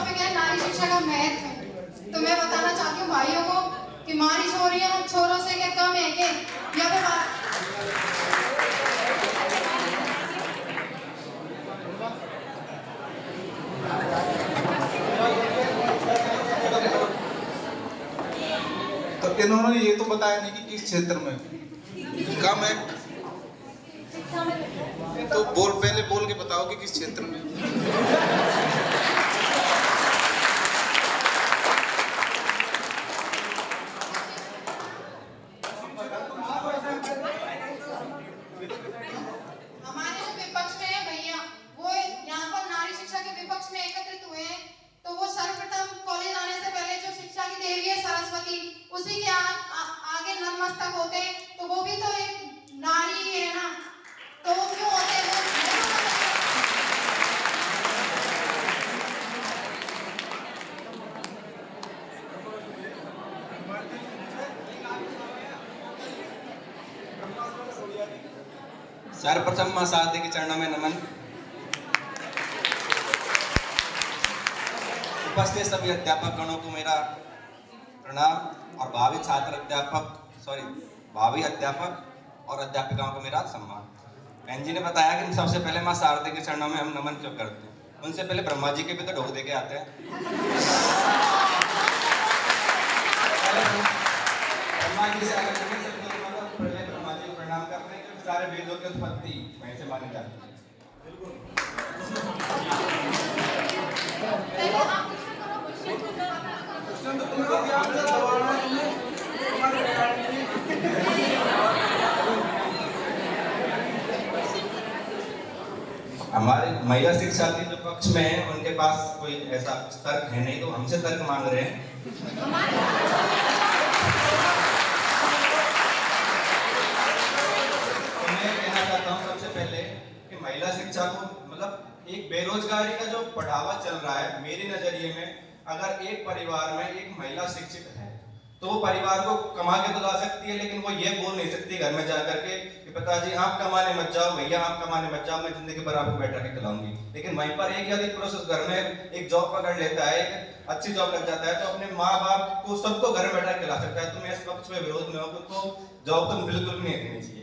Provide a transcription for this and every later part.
Topic है नारी शिक्षा का महत्व। तो मैं बताना चाहती हूँ भाइयों को कि हमारी छोरियां छोरों से क्या कम है क्या? या फिर तो इन्होंने ये तो बताया नहीं कि किस क्षेत्र में कम है, तो पहले बोल के बताओ कि किस क्षेत्र में। हमारे जो विपक्ष में है भैया, वो यहाँ पर नारी शिक्षा के विपक्ष में एकत्रित हुए हैं। तो वो सर्वप्रथम कॉलेज आने से पहले जो शिक्षा की देवी है सरस्वती, उसी के आगे नतमस्तक होते हैं। तो वो भी तो एक नारी ही है ना, तो वो क्यों होते हैं? सर्वप्रथम मां शारदे के चरणों में नमन। उपस्थित सभी अध्यापक गणों को मेरा प्रणाम और भावी अध्यापक और अध्यापिकाओं को मेरा सम्मान। बहन जी ने बताया कि सबसे पहले मां शारदे के चरणों में हम नमन क्यों करते हैं। उनसे पहले ब्रह्मा जी के भी तो ढोक दे के आते हैं। ब्रह्मा जी से आगे पहले ब्रह्मा जी को प्रणाम करते हैं, सारे वेदों की उत्पत्ति वहीं से मानी जाती है। हमारे महिला शिक्षा के जो पक्ष में है उनके पास कोई ऐसा तर्क है नहीं, तो हमसे तर्क मांग रहे हैं। महिला शिक्षा को मतलब एक बेरोजगारी का जो बढ़ावा चल रहा है, मेरे नजरिए में अगर एक परिवार में एक महिला शिक्षित है तो वो परिवार को कमा के तो ला सकती है, लेकिन वो ये बोल नहीं सकती घर में जाकर के कि पिताजी आप कमाने मत जाओ, भैया आप कमाने मत जाओ, मैं जिंदगी भर आपको बैठा के खिलाऊंगी। लेकिन वहीं पर एक यदि पुरुष घर में एक जॉब पकड़ लेता है, एक अच्छी जॉब लग जाता है, तो अपने माँ बाप को सबको घर में बैठा के खिला सकता है। तो मैं इस पक्ष में विरोध में हूँ, तो जॉब तो बिल्कुल नहीं देनी चाहिए।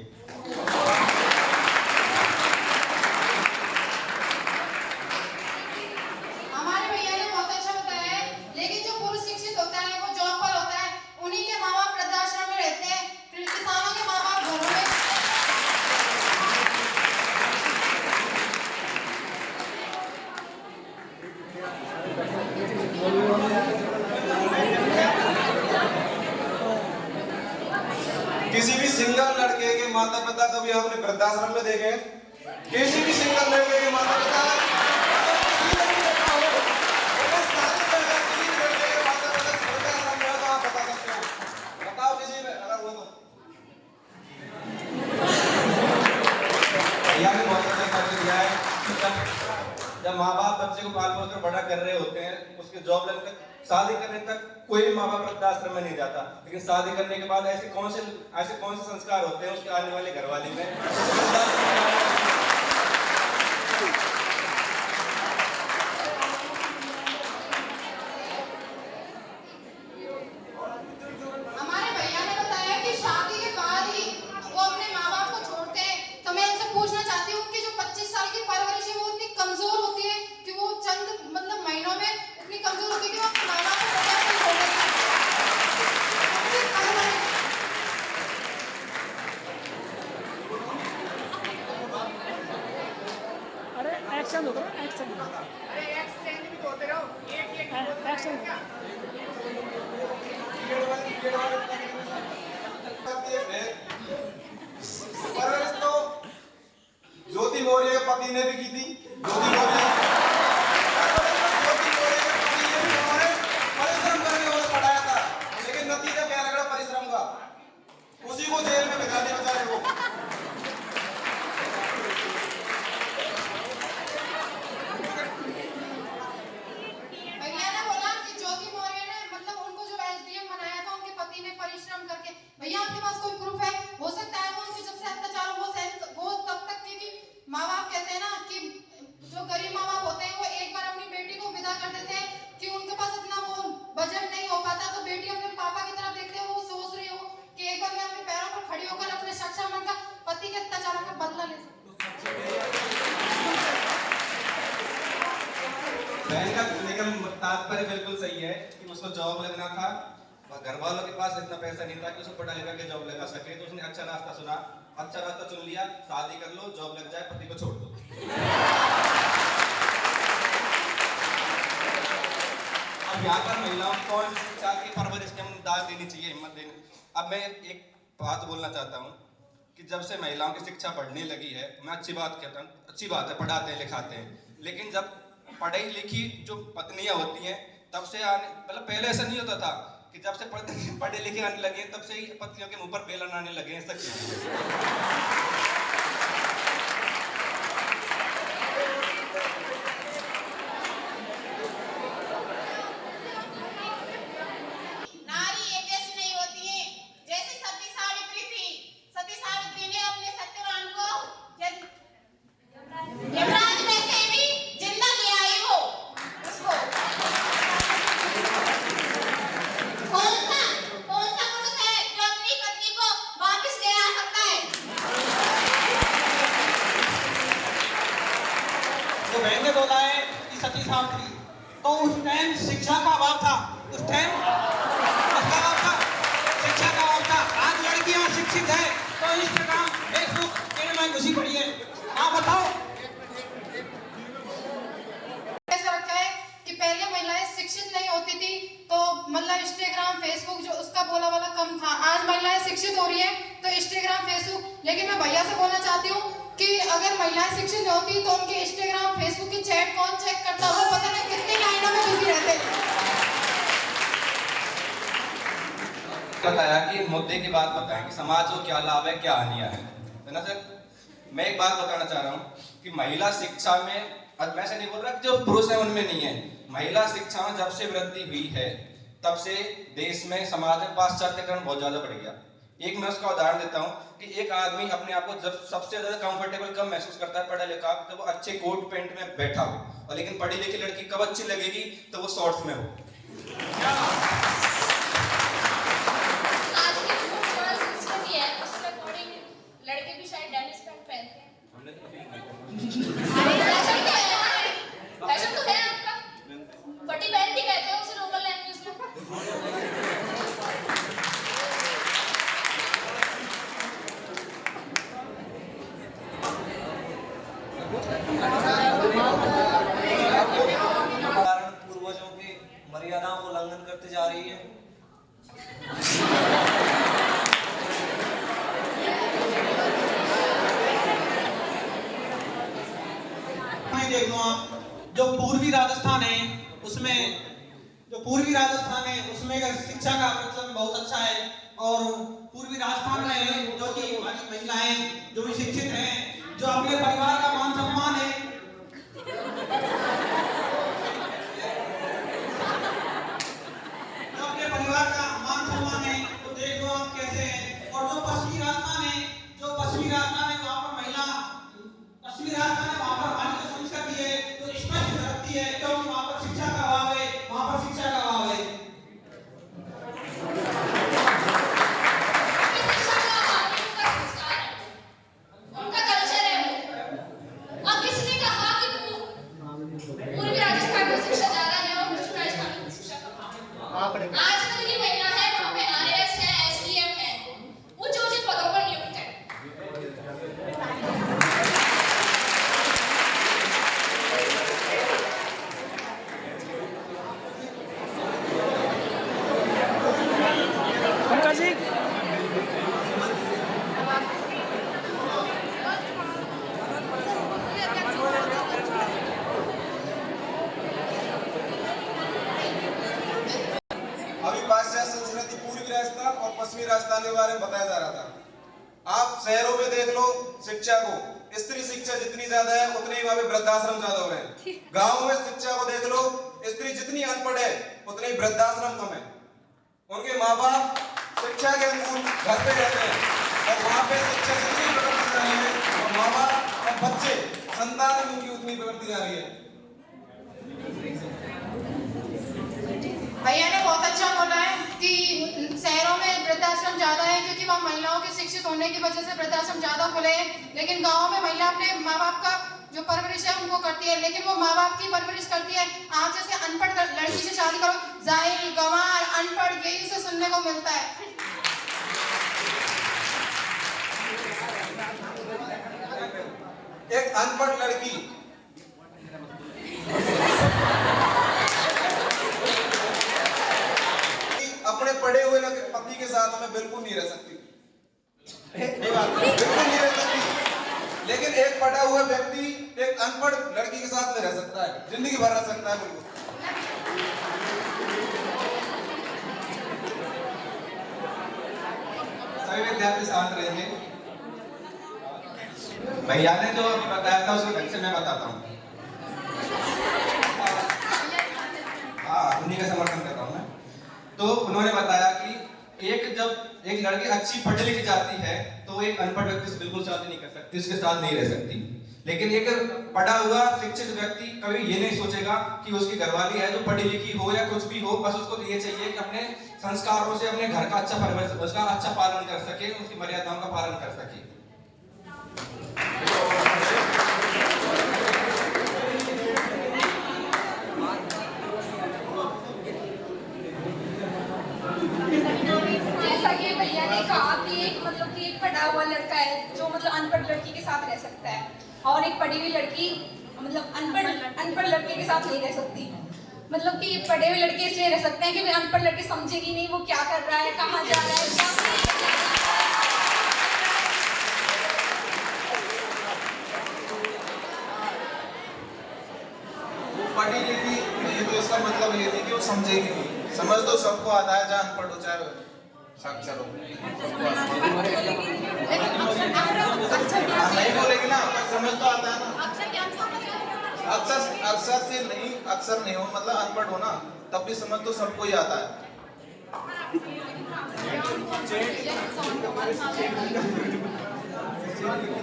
किसी भी सिंगल लड़के के माता पिता कभी आपने वृद्धाश्रम में देखे? किसी भी सिंगल लड़के के माता पिता बताओ किसी में अगर वो तो जब माँ बाप बच्चे को पाल पोस कर बड़ा कर रहे होते हैं, उसके जॉब लगने तक, शादी करने तक कोई भी माँ बाप वृद्धाश्रम में नहीं जाता। लेकिन शादी करने के बाद ऐसे कौन से संस्कार होते हैं उसके आने वाले घरवाली में? हमारे भैया ने बताया कि शादी के बाद ही वो अपने माँ बाप को छोड़ते हैं। तो मैं उनसे पूछना चाहती हूँ कि जो 25 साल की परवरिश है वो इतनी कमजोर होती है कि वो चंद मतलब महीनों में इतनी कमजोर होती है कि वो अपने माँ बाप को छोड़ देती है। अरे एक्शन होता है, एक्शन भी होते रहो, एक्शन परवरिश तो ज्योति मौर्य के पति ने भी की थी। ज्योति मौर्य परिश्रम करके उन्हें पढ़ाया था, लेकिन नतीजा क्या लगा परिश्रम का? उसी को जेल में बिठा दिया बेचारे को। भैया ने बोला कि ज्योति मौर्य ने मतलब उनको जो एसडीएम बनाया था उनके पति ने परिश्रम करके। भैया आपके पास कोई प्रूफ है? हो सकता है वो उनके जब से अत्याचार वो तब तक की माँ बाप कहते हैं ना कि जो बहन का लेकिन तात्पर्य बिल्कुल सही है कि उसको जॉब लगना था, घर वालों के पास इतना पैसा नहीं था कि उसको पढ़ा लिखा के जॉब लगा सके, तो उसने अच्छा रास्ता चुना, अच्छा रास्ता चुन लिया, शादी कर लो, जॉब लग जाए, पति को छोड़ दो। अब यहाँ पर महिलाओं को कौन शिक्षा की परवरिश के दाव देनी चाहिए, हिम्मत देनी। अब मैं एक बात बोलना चाहता हूँ कि जब से महिलाओं की शिक्षा बढ़ने लगी है, मैं अच्छी बात कहता हूँ, अच्छी बात है, पढ़ाते हैं लिखाते हैं, लेकिन जब पढ़ी लिखी जो पत्नियां होती हैं तब से आने, मतलब पहले ऐसा नहीं होता था कि जब से पढ़े लिखे आने लगे तब से ही पत्नियों के मुंह पर बेलन आने लगे हैं, ऐसा क्यों? नारी एक जैसी नहीं होती है। जैसे सती सावित्री थी, सती सावित्री ने अपने सत्यवान को यमराज में से भी जिंदा ले आई, वो उसको कौन सा पुरुष है जो अपनी पत्नी को वापस ले आ सकता है? जो बहन ने बोला है कि सती सावित्री, तो उस टाइम शिक्षा का अभाव था, उस टाइम शिक्षा का अभाव था। आज लड़कियां शिक्षित है तो इंस्टाग्राम फेसबुक में घुसी पड़ी है। आप बताओ। ऐसा रखा है कि पहले महिलाएं शिक्षित नहीं होती थी तो मतलब इंस्टाग्राम फेसबुक जो उसका बोला वाला कम था। आज महिलाएं शिक्षित हो रही है तो इंस्टाग्राम फेसबुक। लेकिन मैं भैया से बोलना चाहती हूँ कि अगर महिलाएं शिक्षित नहीं होती तो उनके इंस्टाग्राम फेसबुक की चैट कौन चेक करता, वो पता नहीं कितनी लाइनों में बिजी रहते। बताया कि मुद्दे की बात बताएं कि समाज को क्या लाभ है, क्या हानियां है ना सर। मैं एक बात बताना चाह रहा हूँ कि महिला शिक्षा में, मैं से नहीं बोल रहा कि जो पुरुष है उनमें नहीं है, महिला शिक्षा में जब से वृद्धि हुई है तब से देश में, समाज में पाश्चात्यकरण बहुत ज्यादा बढ़ गया। एक मैं उसका उदाहरण देता हूँ कि एक आदमी अपने आप को जब सबसे ज्यादा कंफर्टेबल कब महसूस करता है, पढ़ा लिखा, जब वो अच्छे कोट पैंट में बैठा हो, और लेकिन पढ़ी लिखी लड़की कब अच्छी लगेगी, तो वो शॉर्ट्स में हो। लड़के भी शायद डेनिस पैंट पहनते हैं। फैशन तो है आपका, फटी पैंट ही कहते हैं उसे लोकल लैंग्वेज में। पूर्वजों की मर्यादाओं को उल्लंघन करते जा रही है। देख लो आप, जो पूर्वी राजस्थान है उसमें शिक्षा का प्रचलन बहुत अच्छा है, और पूर्वी राजस्थान में जो कि हमारी महिलाएं जो भी शिक्षित हैं, जो अपने परिवार का मान सम्मान है, जो अपने परिवार का मान सम्मान है, तो देख लो आप कैसे है। और जो पश्चिमी राजस्थान है वहाँ पर महिला, पश्चिमी राजस्थान है वहाँ पर हमारी जो संस्कृति है तो स्पष्ट रखती है, क्योंकि वहाँ पर शिक्षा का अभाव है, उनका कल्चर है वो। और किसने कहा कि पूर्वी राजस्थान में शिक्षा ज्यादा है और पश्चिमी राजस्थान में शिक्षा कम है? आज तो ये महिला है वहाँ पे आरएस है, एसडीएम है, ऊंचे पदों पर नियुक्त है। अभी पाश्चात्य संस्कृति पूर्वी राजस्थान और पश्चिमी राजस्थान के बारे में बताया जा रहा था। आप शहरों में देख लो शिक्षा को, स्त्री शिक्षा जितनी ज्यादा है उतने ही वहां पे वृद्धाश्रम ज्यादा हो रहे हैं। गाँव में शिक्षा को देख लो, स्त्री जितनी अनपढ़ है उतने ही वृद्धाश्रम कम है। उनके माँ बाप शिक्षा के अनुकूल घर पे रहते हैं, और वहाँ पे शिक्षा जितनी प्रगति जा रही है और माँ बाप और बच्चे, संतान में उनकी उतनी प्रगति जा रही है। भैया ने बहुत अच्छा बोला है कि शहरों में वृद्धाश्रम ज्यादा है क्योंकि वहाँ महिलाओं के शिक्षित होने की वजह से वृद्धाश्रम ज्यादा खुले हैं, लेकिन गाँव में महिला अपने माँ बाप का जो परवरिश है उनको करती है, लेकिन वो माँ बाप की परवरिश करती है। आप जैसे अनपढ़ लड़की से शादी करो, जाहिल, गंवार, अनपढ़, यही उसे सुनने को मिलता है। एक अनपढ़ लड़की अपने पढ़े हुए पति के साथ में बिल्कुल नहीं रह सकती, बिल्कुल नहीं रह सकती। लेकिन एक पढ़ा हुआ व्यक्ति एक अनपढ़ लड़की के साथ में रह सकता है, जिंदगी भर रह सकता है। बिल्कुल सभी विद्यार्थी शांत रहेंगे। भैया ने जो अभी बताया था उसके ढंग से मैं बताता हूँ। हाँ, उन्हीं का समर्थन कर रहा हूँ मैं। तो उन्होंने बताया कि जब एक लड़की अच्छी पढ़ी लिखी जाती है तो एक अनपढ़ व्यक्ति से बिल्कुल शादी नहीं कर सकती, उसके साथ नहीं रह सकती। लेकिन एक पढ़ा हुआ शिक्षित व्यक्ति कभी ये नहीं सोचेगा कि उसकी घरवाली है जो पढ़ी लिखी हो या कुछ भी हो, बस उसको ये चाहिए कि अपने संस्कारों से अपने घर का अच्छा परवरिश, उसका अच्छा पालन कर सके, उसकी मर्यादाओं का पालन कर सके। जैसा कि भैया ने कहा कि एक पढ़ा हुआ लड़का है जो अनपढ़ लड़की के साथ रह सकता है, और एक पढ़ी हुई लड़की अनपढ़ लड़के के साथ नहीं रह सकती। कि पढ़े हुए लड़के इसलिए रह सकते हैं कि अनपढ़ लड़की समझेगी नहीं वो क्या कर रहा है, कहाँ जा रहा है, पढ़ी लिखी नहीं तो इसका मतलब ये नहीं कि वो समझेगी नहीं। समझ तो सबको आता है, चाहे अनपढ़ हो चाहे साक्षर हो, नहीं बोलेगी ना, समझ तो आता है ना। अक्सर नहीं हो, मतलब अनपढ़ हो ना, तब भी समझ तो सबको ही आता है।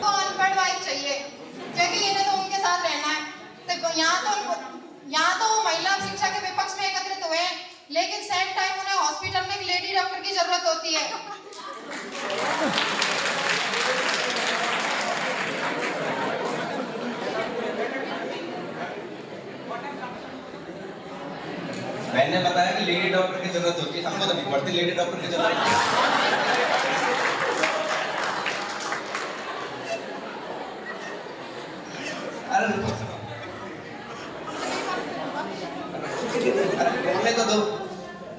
तो अनपढ़ वाइफ चाहिए, क्योंकि इन्हें तो उनके साथ रहना है। तो यहाँ तो महिला शिक्षा के विपक्ष में एकत्रित हुए हैं, लेकिन सेम टाइम उन्हें हॉस्पिटल में एक लेडी डॉक्टर की जरूरत होती है। मैंने बताया कि लेडी डॉक्टर की जरूरत होती है, हमको तो नहीं पड़ती लेडी डॉक्टर की जरूरत। बोलने तो दो।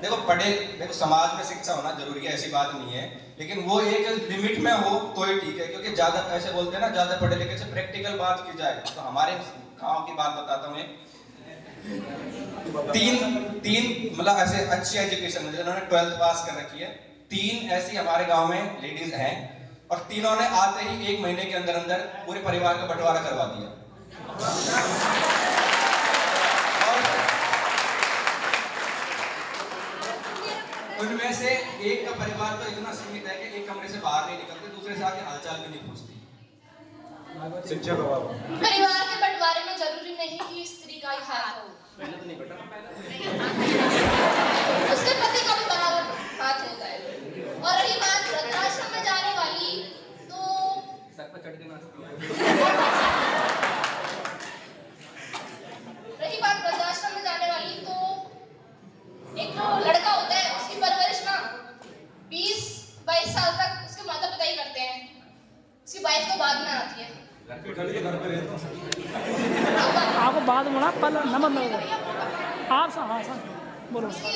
देखो समाज में शिक्षा होना जरूरी है, ऐसी बात नहीं है, लेकिन वो एक लिमिट में हो तो ही ठीक है। क्योंकि ज्यादा ऐसे बोलते हैं ना, ज्यादा पढ़े लिखे से प्रैक्टिकल बात की जाए तो हमारे गांव की बात बताता हूँ। तीन ऐसे अच्छी एजुकेशन जिन्होंने 12th पास कर रखी है, 3 ऐसी हमारे गांव में लेडीज हैं, और तीनों ने आते ही 1 महीने के अंदर अंदर पूरे परिवार का बंटवारा करवा दिया। उनमें से एक का परिवार तो इतना सीमित है कि एक कमरे से बाहर नहीं निकलते, दूसरे से आके हालचाल भी नहीं पूछती। शिक्षा का अभाव। परिवार के बंटवारे में जरूरी नहीं कि स्त्री का ही हाथ हो, पहले तो नहीं बेटा, उसके पति का भी बराबर हाथ होता है। और रही बात वृद्धाश्रम में जाने वाली, तो सर पर चढ़ के नाचती है। रही बात वृद्धाश्रम में जाने वाली, तो एक जो लड़का होता है उसकी परवरिश ना 20-22 साल तक उसके माता पिता ही करते हैं, उसकी वाइफ तो बाद में आती है। आपको बाद में ना पल नंबर आप हाँ सर बोलो। उसकी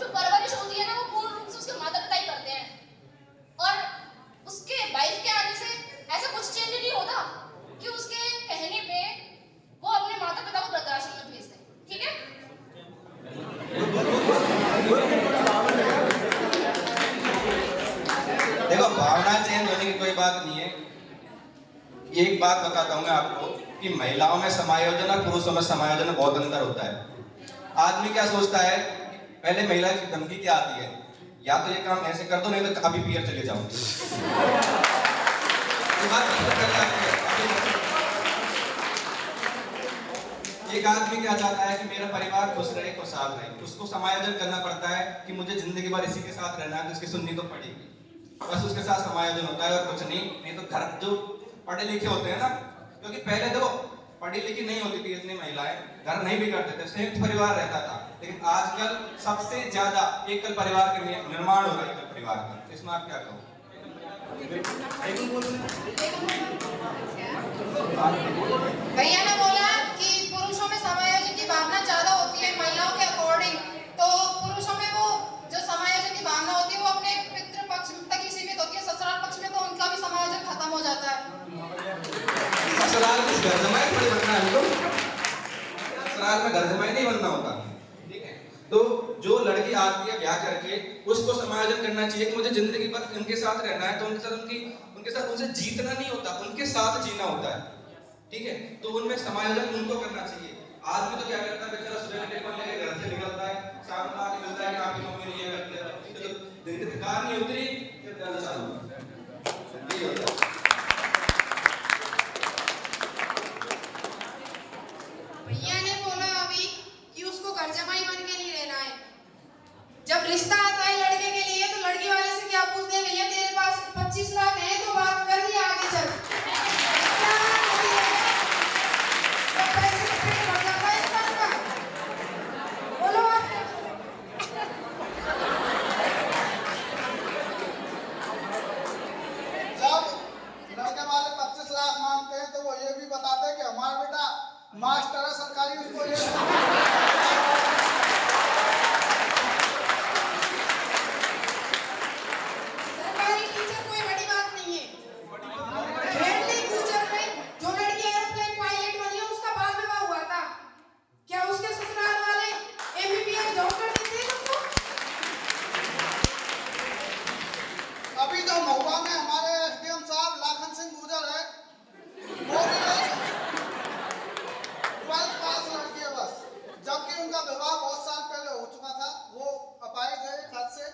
जो परवरिश होती है ना वो पूर्ण रूप से उसके माता पिता ही करते हैं, और उसके वाइफ के आने से ऐसा कुछ चेंज नहीं होता कि उसके कहने पे वो अपने माता पिता को वृद्धाश्रम में भेज दें। ठीक है, देखो भावना चेंज होने की कोई बात नहीं है। एक बात बताता हूँ मैं आपको कि महिलाओं में समायोजन और पुरुषों में समायोजन में बहुत अंतर होता है। आदमी क्या सोचता है, पहले महिला की धमकी क्या आती है, या तो ये काम ऐसे कर दो नहीं तो अभी पियर चले जाऊंगी। एक आदमी क्या चाहता है कि मेरा परिवार खुश रहे, खुशहाल रहे, उसको समायोजन करना पड़ता है कि मुझे जिंदगी भर इसी के साथ रहना है, तो उसकी सुननी तो पड़ेगी, बस उसके साथ समायोजन होता है और कुछ नहीं। नहीं तो घर जो पढ़े लिखे होते हैं ना, क्योंकि पहले देखो पढ़ी लिखी नहीं होती थी इतनी महिलाएं, घर नहीं भी करते थे, संयुक्त परिवार रहता था। लेकिन आजकल सबसे ज्यादा एकल परिवार का निर्माण हो रहा है, एकल परिवार का। इसमें आप क्या कहोगे? भैया ने बोला कि पुरुषों में समायोजन की भावना ज्यादा होती है महिलाओं के अकॉर्डिंग, तो पुरुषों में वो जो समायोजन की भावना होती है वो अपने पितृ पक्ष तक ही सीमित होती है, ससुराल पक्ष में तो उनका भी समायोजन खत्म हो जाता है। ससुराल में घर जमाई थोड़ी बनना है हमको, ससुराल में घर जमाई नहीं बनना होता, ठीक है। तो जो लड़की आती है ब्याह करके, उसको समायोजन करना चाहिए कि मुझे जिंदगी भर उनके साथ रहना है, तो उनके साथ उनसे जीतना नहीं होता, उनके साथ जीना होता है, ठीक है। तो उनमें समायोजन उनको करना चाहिए। आदमी तो क्या करता है, बेचारा सुबह टेलीफोन लेके घर से निकलता है, शाम को आके मिलता है कि आपकी मम्मी ने ये कर दिया, तो दिन की थकान नहीं उतरी, फिर दर्द चालू यही होता है। भैया ने बोला अभी कि उसको घर जमाई बन के नहीं रहना है। जब रिश्ता आता है लड़के के लिए तो लड़की वाले से क्या पूछते हैं, भैया तेरे पास 25 लाख है तो बात कर दिया आगे चल। क्या नहीं है? तो पैसे के पेट भर जाता है इंसान का। बोलो आप। जब लड़के वाले 25 लाख मांगते हैं तो वो ये भी बताते हैं कि हमारा बेटा मास्टर है सरकारी, उसको ये सरकारी टीचर कोई बड़ी बात नहीं है। फ्रेंडली फ्यूचर में जो लड़की एयरप्लेन पायलट बनी है उसका बाल विवाह हुआ था, क्या उसके ससुराल वाले एमबीबीएस जॉब कर देते हैं उसको? अभी जो महुआ में हमारे एसडीएम साहब लाखन सिंह गुर्जर है, वो भी 12th पास लड़की है बस, जबकि उनका विवाह बहुत साल पहले हो चुका था। वो अपाहिज है एक हाथ से,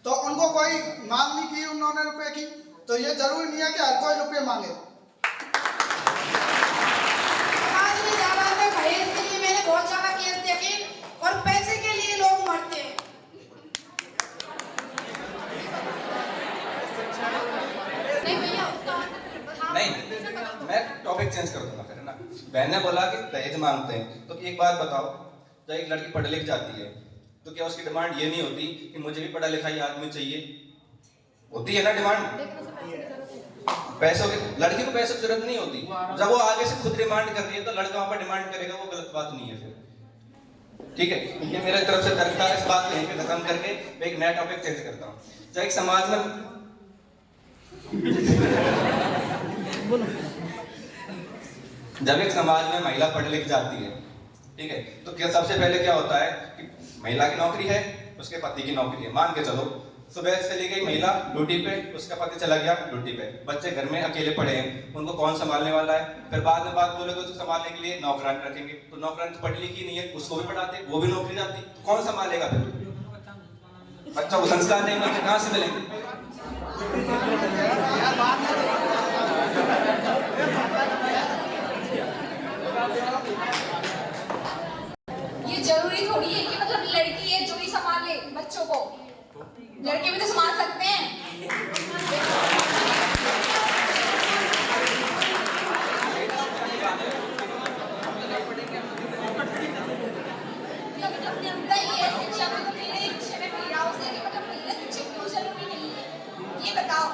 तो उनको कोई मांग नहीं की उन्होंने रुपए की। तो ये जरूरी नहीं है कि हर कोई रुपए मांगे। समाज में ज्यादा है दहेज के लिए मैंने बहुत ज्यादा केस देखे और पैसे के लिए लोग मरते हैं। नहीं भैया नहीं, मैं टॉपिक चेंज कर दूंगा फिर, है ना। बहन ने बोला कि दहेज मांगते हैं, तो एक बात बताओ, जब एक लड़की पढ़ लिख जाती है तो क्या उसकी डिमांड ये नहीं होती कि मुझे भी पढ़ा लिखा ही आदमी चाहिए? होती है ना डिमांड। पैसों की, लड़की को पैसों की जरूरत नहीं होती। जब वो आगे से खुद डिमांड कर रही है तो लड़का वहां पर डिमांड करेगा, वो गलत बात नहीं है फिर, ठीक है। ये मेरे तरफ से तर्क था, इस बात को यहीं पे खत्म करके मैं एक नया टॉपिक चेंज करता हूँ। जब एक समाज में जब एक समाज में महिला पढ़ लिख जाती है, ठीक है, तो क्या सबसे पहले क्या होता है कि महिला की नौकरी है, उसके पति की नौकरी है। मान के चलो सुबह चली गई महिला ड्यूटी पे, उसका पति चला गया ड्यूटी पे, बच्चे घर में अकेले पड़े हैं, उनको कौन संभालने वाला है? फिर बाद में बात बोलेगा उसको संभालने के लिए नौकरानी रखेंगे, तो नौकरानी तो पढ़ी लिखी नहीं है, उसको भी पढ़ाते, वो भी नौकरी जाती, तो कौन संभालेगा फिर? बच्चों को संस्कार नहीं मिलते, कहाँ से मिलेंगे? ये जरूरी थोड़ी है कि मतलब लड़की है जो ही संभाले बच्चों को, लड़के भी तो संभाल सकते हैं। ये बताओ,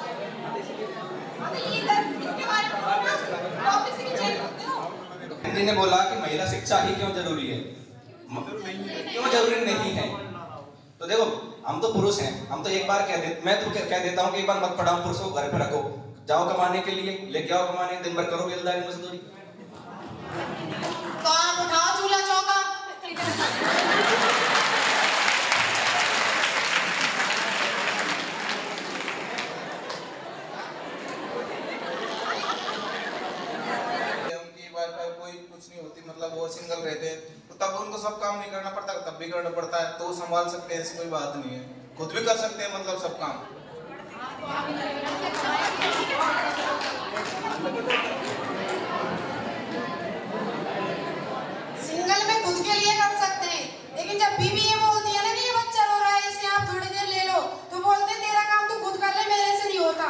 हिंदी ने बोला कि महिला शिक्षा ही क्यों जरूरी है? क्यों जरूरी नहीं है? तो देखो, हम तो पुरुष हैं, हम तो एक बार मैं तो कह देता हूँ कि एक बार मत पढ़ाओ, पुरुषों को घर पे रखो, जाओ कमाने के लिए, लेके आओ कमाने, दिन भर करो बेलदारी मजदूरी। तो आप उठाओ चूल्हा चौका। मतलब वो सिंगल रहते हैं तो तब उनको सब काम नहीं करना पड़ता, तब भी करना पड़ता है, तो वो संभाल सकते हैं, ऐसी कोई बात नहीं है, खुद भी कर सकते हैं मतलब सब काम। सिंगल में खुद के लिए कर सकते हैं, लेकिन जब बीवी ये बोलती है ना कि ये बच्चा रो रहा है इसे आप थोड़ी देर ले लो, तो बोलते हैं तेरा काम तू खुद कर ले, मेरे से नहीं होता।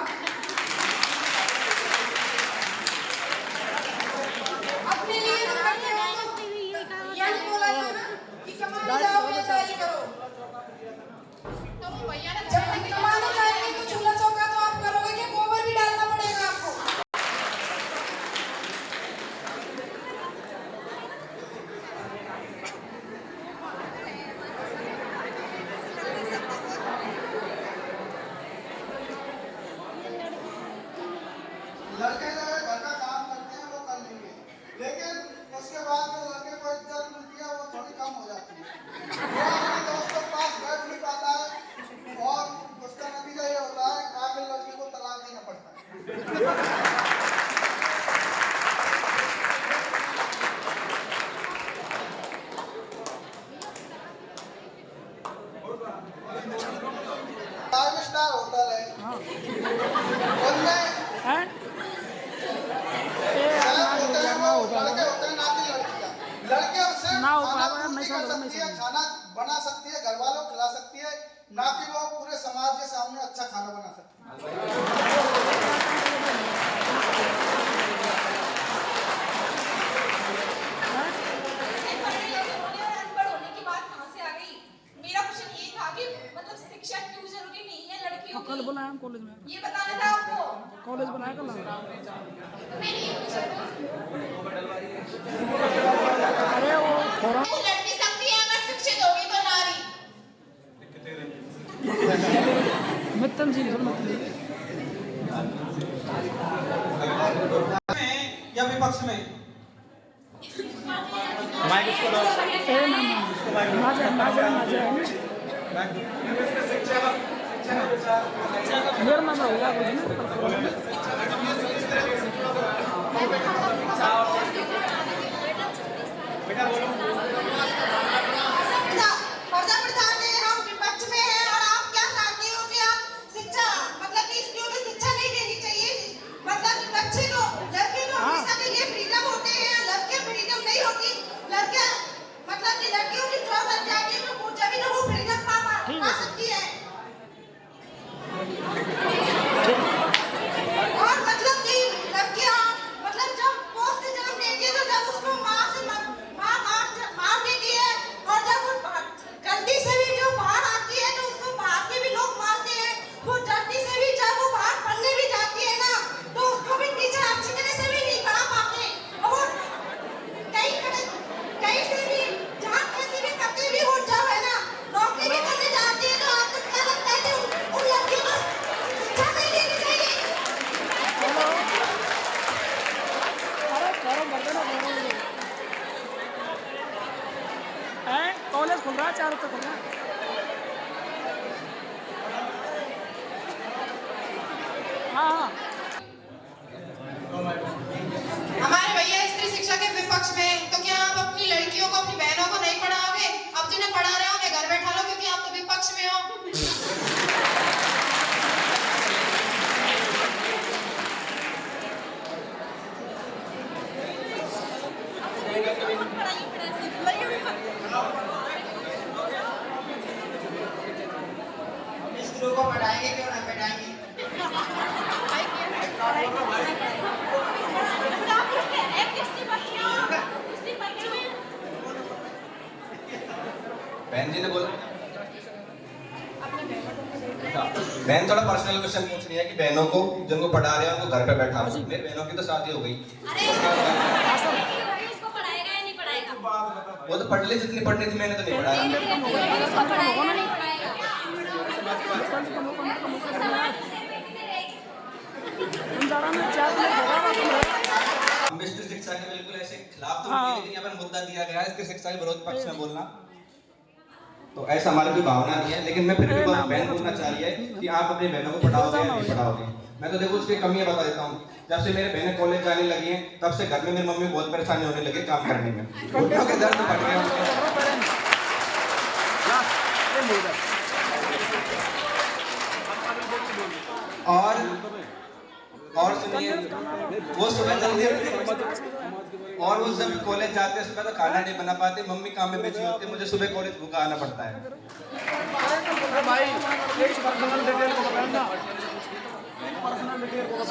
लड़कियां सिर्फ ना हो खाना पाएगा, पूर्ति नहीं कर समझ- सकती है, खाना बना सकती है, घर वालों को खिला सकती है, ना कि वो पूरे समाज के सामने अच्छा खाना बना सकती है। अनपढ़ होने की बात कहाँ से आ गई? मेरा क्वेश्चन ये था कि मतलब शिक्षा क्यों जरूरी नहीं है लड़कियों कल की? बुलाया हम कॉलेज में, ये बताना था आपको। कॉलेज बुलाया कल तो मैंने ये पूछा था। अरे वो फोरम वो लड़की सकती है अगर शिक्षित होगी तो नारी। मित्तम जी सुन मित्तम जी में या विपक्ष में? ए ना ना निर्मल होगा कुछ पर्दा प्रथा में हम विपक्ष में हैं और आप क्या चाहते हो कि आप शिक्षा मतलब कि स्त्रियों को शिक्षा नहीं देनी चाहिए, मतलब कि बच्चे को लड़के को हमेशा के लिए फ्रीडम होते हैं, लड़के फ्रीडम नहीं होती, लड़के मतलब कि लड़कियों की जॉब लग जाती है तो वो जब वो फ्रीडम पा सकती है। और मतलब कि लड़कियां मतलब जब पोस्ट से जन्म लेती है तो जब उसको माँ मार देती है और जब वो गलती से भी जो बाहर आती है तो उसको बाहर के भी लोग मारते हैं। वो जल्दी से भी जब वो बाहर पढ़ने भी जाती है ना तो उसको भी टीचर अच्छी तरह से भी नहीं पढ़ा पाते और कहीं से भी जहाँ कैसे भी करके भी वो जब है ना नौकरी भी करने जाती है तो आपको क्या लगता है कि उन लड़कियों को शिक्षा नहीं देनी चाहिए? अरे करो बर्तन कॉलेज खुल रहा है, 4 तक खुल रहा है। हाँ हमारे भैया स्त्री शिक्षा के विपक्ष में, तो क्या आप अपनी लड़कियों को अपनी बहनों को नहीं पढ़ाओगे? अब जिन्हें पढ़ा रहे हो उन्हें घर बैठा लो क्योंकि आप तो विपक्ष में हो। स्त्रियों को पढ़ाएंगे क्यों ना पढ़ाएंगे? बहन जी ने बोला बहन थोड़ा पर्सनल क्वेश्चन पूछ रही है कि बहनों को जिनको पढ़ा रहे हैं उनको घर पे बैठा दो। मेरी बहनों की तो शादी हो गई। उसको पढ़ाएगा या नहीं पढ़ाएगा? वो तो पढ़ ली जितनी पढ़नी थी, मैंने तो नहीं पढ़ाया। उसको पढ़ाएगा या नहीं पढ़ाएगा? हम स्त्री शिक्षा के बिल्कुल ऐसे खिलाफ तो नहीं है, लेकिन यहाँ पर मुद्दा दिया गया है स्त्री शिक्षा के विरोध पक्ष में बोलना, तो ऐसा हमारी कोई भावना नहीं है। लेकिन मैं फिर भी बहन बोलना चाह रही है कि आप अपनी बहनों को पढ़ाओगे या नहीं पढ़ाओगे। मैं तो देखो उसकी कमियां बता देता हूँ। जब से मेरे बहनें कॉलेज जाने लगी हैं तब से घर में मेरी मम्मी बहुत परेशानी होने लगी काम करने में, घुटनों के दर्द बढ़ गए उनके। और सुनिए, वो सुबह जल्दी उठते और वो जब कॉलेज जाते हैं सुबह तो खाना नहीं बना पाते, मम्मी काम में बिजी होती है, मुझे सुबह कॉलेज भूखा आना पड़ता है।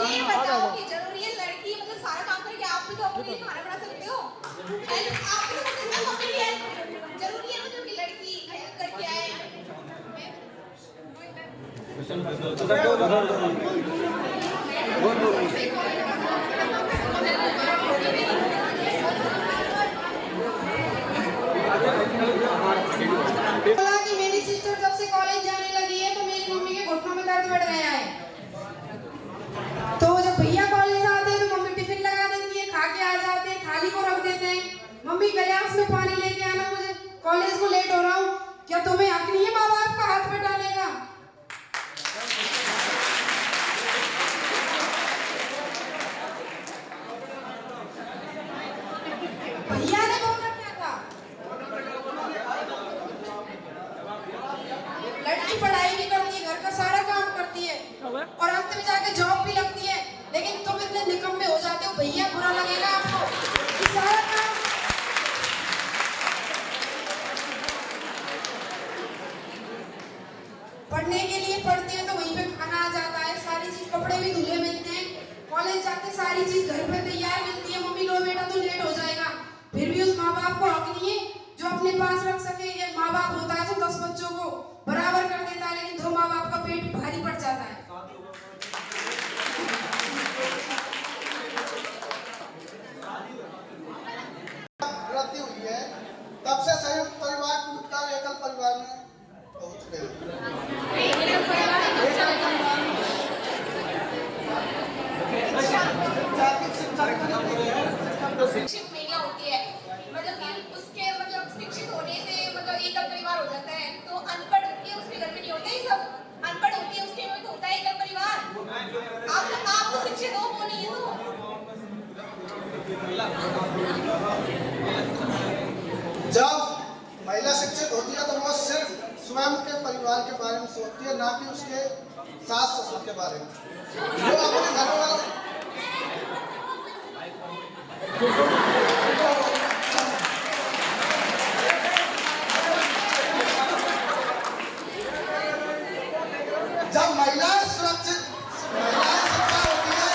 ये बताओ कि जरूरी है लड़की मतलब सारा काम करके आप भी तो अपने लिए खाना बना सकते हो? हेल्प आप भी तो कर सकते हो अपने लिए। जरूरी है मतलब कि लड़की हेल्प करके आए। बोला कि मेरी सिस्टर जब से कॉलेज जाने लगी है तो मेरी मम्मी के घुटनों में दर्द बढ़ गया है। तो जब भैया कॉलेज आते हैं तो मम्मी टिफिन लगा देती है, खा के आ जाते हैं, थाली को रख देते हैं। मम्मी गिलास में पानी लेके आना, मुझे कॉलेज को लेट हो रहा हूँ। क्या तुम्हें हक नहीं है माँ बाप का हाथ बटाने का? भैया ने बोला क्या था? लड़की पढ़ाई भी करती है, घर का सारा काम करती है और अंत में जाके जॉब भी लगती है, लेकिन तुम इतने निकम्मे हो जाते हो भैया, बुरा लगेगा आपको कि सारा काम अपने पास रख सके। ये माँ बाप होता है जो 10 बच्चों को बराबर कर देता है, लेकिन 2 माँ बाप का पेट भारी पड़ जाता है। वृद्धि हुई है, तब से संयुक्त परिवार टूटकर एकल परिवार में पहुंच गए। शिक्षित महिला होती है, मतलब कि उसके मतलब शिक्षित होने से मतलब एकल परिवार हो जाता है। तो अनपढ़ होती है उसके घर में नहीं होता है, सब अनपढ़ होती है उसके में तो होता है एकल परिवार। आप तो शिक्षित हो, वो नहीं है तो। जब महिला शिक्षित होती है तो वो सिर्फ स्वयं के परिवार के बारे में सोचती है, ना कि उसके सास ससुर के बारे में। वो अपने घर वाले जब महिलाएं सुरक्षित शिक्षा होती है,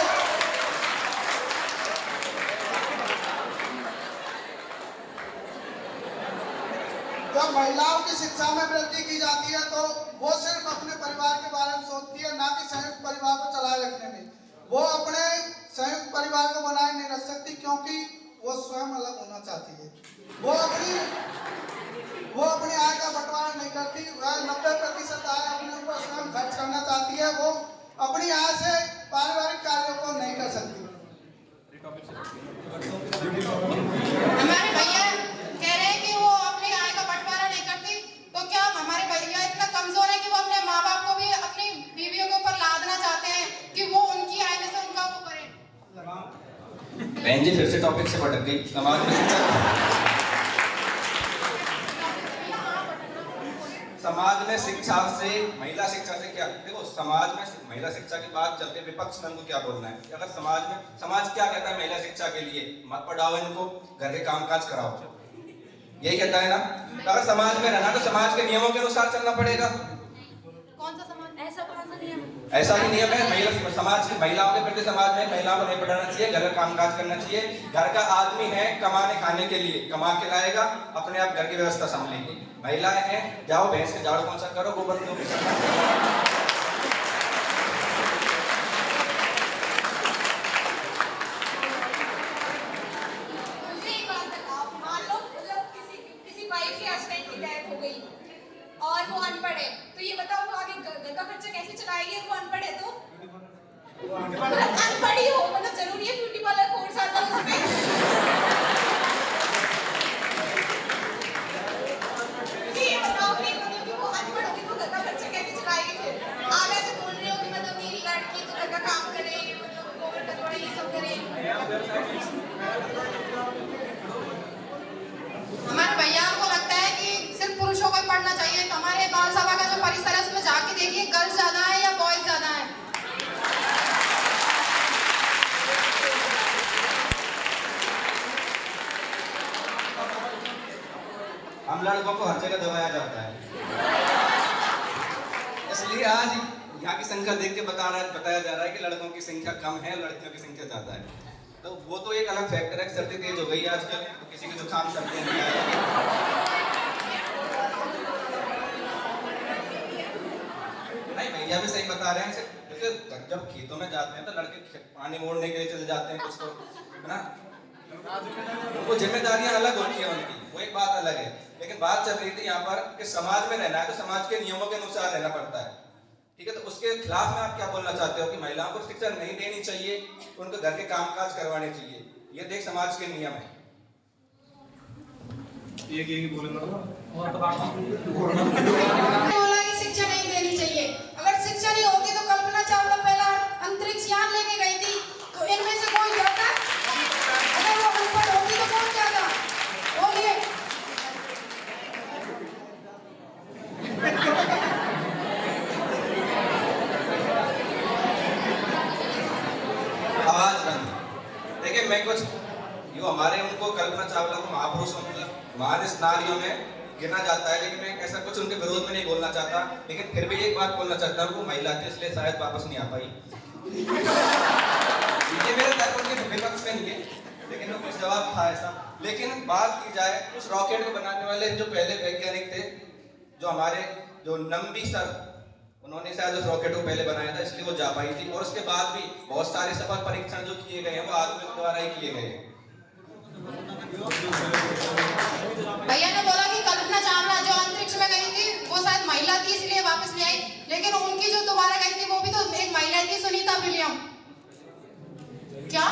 जब महिलाओं की शिक्षा में वृद्धि की जाती है तो वो सिर्फ अपने परिवार के बारे में सोचती है, ना कि संयुक्त परिवार को चलाए रखने में। वो अपने संयुक्त परिवार को बनाए नहीं रख सकती, क्योंकि वो स्वयं अलग होना चाहती है। वो अपनी आय का बंटवारा नहीं करती, वह 90% आय अपने ऊपर स्वयं खर्च करना चाहती है। वो अपनी आय से पारिवारिक कार्यों को नहीं कर सकती। हमारे भैया कह रहे हैं कि वो अपनी आय का बंटवारा नहीं करती, तो क्या हमारे भैया इतना कमजोर है कि वो अपने माँ बाप को भी अपनी बीवियों के ऊपर लादना चाहते हैं कि वो उनकी आय में से उनका वो करें? बहन जी फिर से टॉपिक से भटक गई। समाज में शिक्षा से, महिला शिक्षा से क्या, देखो समाज में महिला शिक्षा की बात चलते विपक्ष में हमको क्या बोलना है? अगर समाज क्या कहता है महिला शिक्षा के लिए? मत पढ़ाओ इनको, घर के कामकाज कराओ, यही कहता है ना। तो अगर समाज में रहना तो समाज के नियमों के अनुसार चलना पड़ेगा। कौन सा समाज? ऐसा कौन सा नियम? ऐसा ही नियम है महिलाओं के प्रति। समाज में महिलाओं को नहीं पढ़ाना चाहिए, घर का कामकाज करना चाहिए। घर का आदमी है कमाने खाने के लिए, कमा के लाएगा, अपने आप घर की व्यवस्था संभालेंगे। महिलाएं हैं, जाओ भैंस के झाड़ू पोंछा करो, गोबर दो। मुझे एक बात बताओ, मान लो मतलब किसी वाइफ के हस्बैंड की डेथ हो गई और वो अनपढ़ है, तो ये बताओ वो आगे घर का खर्चा कैसे चलाएगी? वो अनपढ़ है तो अनपढ़ ही हो, मतलब जरूरी है ब्यूटी पार्लर कोर्स आता है उसमें? ये बताओ कि वो अनपढ़ होगी तो घर का खर्चा कैसे चलाएगी? फिर आप ऐसे बोल रहे हो कि मतलब मेरी लड़की तो घर का काम करे, मतलब गोबर कचरा ये सब करे। हमारे भैया को लगता है कि सिर्फ पुरुषों को ही पढ़ना चाहिए। तो हमारे बाल सभा का जो परिसर है उसमें जाके देखिए, गर्ल्स ज्यादा है या बॉयज ज्यादा है? हम लड़कों को हर जगह दबाया जाता है, इसलिए आज यहाँ की संख्या देख के बताया जा रहा है कि लड़कों की संख्या कम है, लड़कियों की संख्या ज्यादा है। तो वो तो एक अलग फैक्टर है। सर्दी तेज हो गई आजकल, तो किसी को जुकाम सर्दी नहीं भैया भी सही बता रहे हैं। जब खेतों में जाते हैं तो लड़के पानी मोड़ने के लिए चले जाते हैं, कुछ तो है ना, वो जिम्मेदारियां अलग होती है उनकी, वो एक बात अलग है। लेकिन बात चल रही थी यहाँ पर कि समाज में रहना है तो समाज के नियमों के अनुसार रहना पड़ता है, ठीक है। तो उसके खिलाफ में आप क्या बोलना चाहते हो कि महिलाओं को शिक्षा नहीं देनी चाहिए, उनको घर के कामकाज करवाने चाहिए? ये देख समाज के नियम है। शिक्षा नहीं देनी चाहिए। अगर शिक्षा नहीं होती तो कल्पना चावला पहला अंतरिक्ष यान लेके गई थी, तो इनमें से कोई जाता? अगर वो अनपढ़ होती तो कौन जाता? बोलिए। आवाज बंद। देखिए मैं कुछ जो हमारे उनको कल्पना चावला को महापुरुष मतलब महान नारियों में गिना जाता है, लेकिन मैं ऐसा कुछ उनके विरोध में नहीं बोलना चाहता। लेकिन फिर भी एक बात बोलना चाहता हूँ, वो महिला थी इसलिए शायद वापस नहीं आ पाई। ये मेरे तर्क के विपक्ष में नहीं है, लेकिन कुछ जवाब था ऐसा। लेकिन बात की जाए उस रॉकेट को बनाने वाले जो पहले वैज्ञानिक थे, जो हमारे जो नंबी सर, उन्होंने शायद उस रॉकेट को पहले बनाया था, इसलिए वो जा पाई थी। और उसके बाद भी बहुत सारे सफल परीक्षण जो किए गए हैं वो आदमियों द्वारा ही किए गए हैं। भैया ने बोला कि कल्पना चावला जो अंतरिक्ष में गई थी वो शायद महिला थी इसलिए वापस ले आई, लेकिन उनकी जो दोबारा गई थी वो भी तो एक महिला थी, सुनीता विलियम। क्या